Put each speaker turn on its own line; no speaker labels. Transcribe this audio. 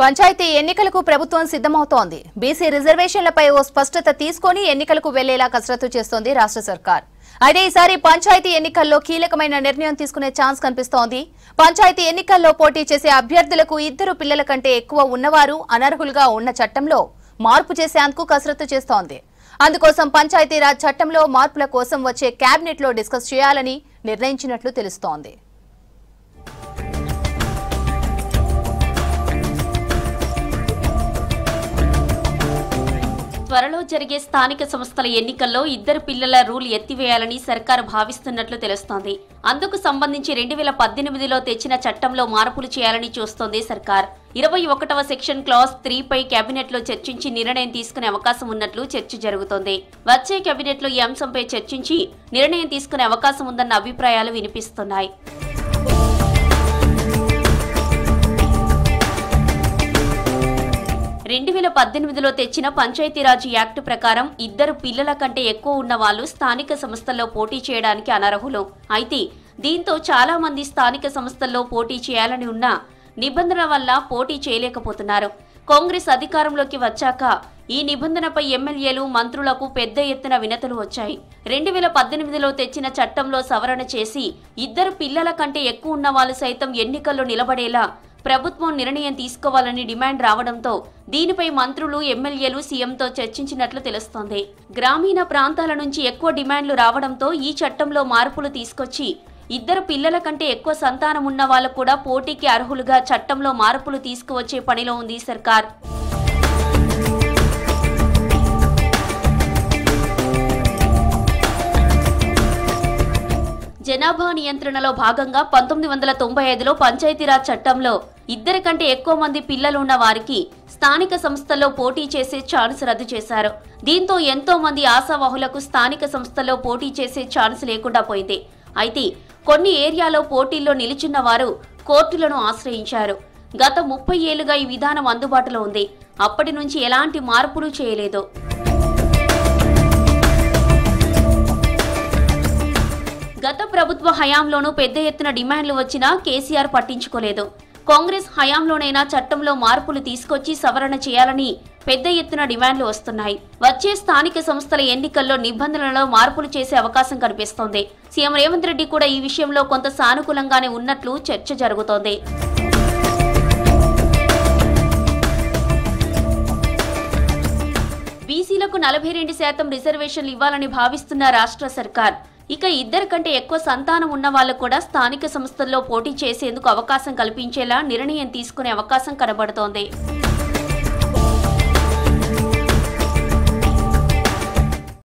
పంచాయతీ ఎన్నికలకు ప్రభుత్వం సిద్ధమవుతోంది. బీసీ రిజర్వేషన్లపై ఓ స్పష్టత తీసుకొని ఎన్నికలకు వెళ్లేలా కసరత్తు చేస్తోంది రాష్ట్ర సర్కార్. అయితే ఈసారి పంచాయతీ ఎన్నికల్లో కీలకమైన నిర్ణయం తీసుకునే ఛాన్స్ కనిపిస్తోంది. పంచాయతీ ఎన్నికల్లో పోటీ చేసే అభ్యర్థులకు 2 పిల్లల కంటే ఎక్కువ ఉన్నవారు అనర్హులుగా ఉన్న చట్టంలో మార్పు చేసేందుకు కసరత్తు చేస్తోంది. అందుకోసం పంచాయతీరాజ్ చట్టంలో మార్పుల కోసం వచ్చే కేబినెట్ లో డిస్కస్ చేయాలని నిర్ణయించినట్లు తెలుస్తోంది.
త్వరలో జరిగే స్థానిక సంస్థల ఎన్నికల్లో 2 పిల్లల రూల్ ఎత్తివేయాలని సర్కారు భావిస్తున్నట్లు తెలుస్తోంది. అందుకు సంబంధించి 2018లో తెచ్చిన చట్టంలో మార్పులు చేయాలని చూస్తోంది సర్కార్. 21వ సెక్షన్ క్లాజ్ 3 పై కేబినెట్ లో చర్చించి నిర్ణయం తీసుకునే అవకాశం ఉన్నట్లు చర్చ జరుగుతోంది. వచ్చే కేబినెట్ లో ఈ అంశంపై చర్చించి నిర్ణయం తీసుకునే అవకాశం ఉందన్న అభిప్రాయాలు వినిపిస్తున్నాయి. 2018లో తెచ్చిన పంచాయతీరాజ్ యాక్ట్ ప్రకారం 2 పిల్లల కంటే ఎక్కువ ఉన్న వాళ్ళు స్థానిక సంస్థల్లో పోటీ చేయడానికి అనర్హులు. అయితే దీంతో చాలా మంది స్థానిక సంస్థల్లో పోటీ చేయాలని ఉన్న నిబంధనల వల్ల పోటీ చేయలేకపోతున్నారు. కాంగ్రెస్ అధికారంలోకి వచ్చాక ఈ నిబంధనపై ఎమ్మెల్యేలు, మంత్రులకు పెద్ద ఎత్తున వినతులు వచ్చాయి. 2018లో తెచ్చిన చట్టంలో సవరణ చేసి 2 పిల్లల కంటే ఎక్కువ ఉన్న వాళ్ళు సైతం ఎన్నికల్లో నిలబడేలా ప్రభుత్వం నిర్ణయం తీసుకోవాలని డిమాండ్ రావడంతో దీనిపై మంత్రులు, ఎమ్మెల్యేలు సీఎంతో చర్చించినట్లు తెలుస్తోంది. గ్రామీణ ప్రాంతాల నుంచి ఎక్కువ డిమాండ్లు రావడంతో ఈ చట్టంలో మార్పులు తీసుకొచ్చి 2 పిల్లల కంటే ఎక్కువ సంతానం ఉన్న వాళ్ళు కూడా పోటీకి అర్హులుగా చట్టంలో మార్పులు తీసుకువచ్చే పనిలో ఉంది సర్కార్. జనాభా నియంత్రణలో భాగంగా 1995లో పంచాయతీరాజ్ చట్టంలో 2 కంటే ఎక్కువ మంది పిల్లలు ఉన్న వారికి స్థానిక సంస్థల్లో పోటీ చేసే ఛాన్స్ రద్దు చేశారు. దీంతో ఎంతో మంది ఆశావహులకు స్థానిక సంస్థల్లో పోటీ చేసే ఛాన్స్ లేకుండా పోయింది. అయితే కొన్ని ఏరియాలో పోటీల్లో నిలిచిన వారు కోర్టులను ఆశ్రయించారు. గత 30 ఏళ్లుగా ఈ విధానం అందుబాటులో ఉంది. అప్పటి నుంచి ఎలాంటి మార్పులు చేయలేదు. గత ప్రభుత్వ హయాంలోనూ పెద్ద ఎత్తున డిమాండ్లు వచ్చినా కేసీఆర్ పట్టించుకోలేదు. కాంగ్రెస్ హయాంలోనైనా చట్టంలో మార్పులు తీసుకొచ్చి సవరణ చేయాలని పెద్ద ఎత్తున డిమాండ్లు వస్తున్నాయి. వచ్చే స్థానిక సంస్థల ఎన్నికల్లో నిబంధనలలో మార్పులు చేసే అవకాశం కనిపిస్తోంది. సీఎం రేవంత్ రెడ్డి కూడా ఈ విషయంలో కొంత సానుకూలంగానే ఉన్నట్లు చర్చ జరుగుతోంది. బీసీలకు 42% రిజర్వేషన్లు ఇవ్వాలని భావిస్తున్న రాష్ట్ర సర్కార్ ఇక 2 కంటే ఎక్కువ సంతానం ఉన్న వాళ్ళు కూడా స్థానిక సంస్థల్లో పోటీ చేసేందుకు అవకాశం కల్పించేలా నిర్ణయం తీసుకునే అవకాశం కనబడుతోంది.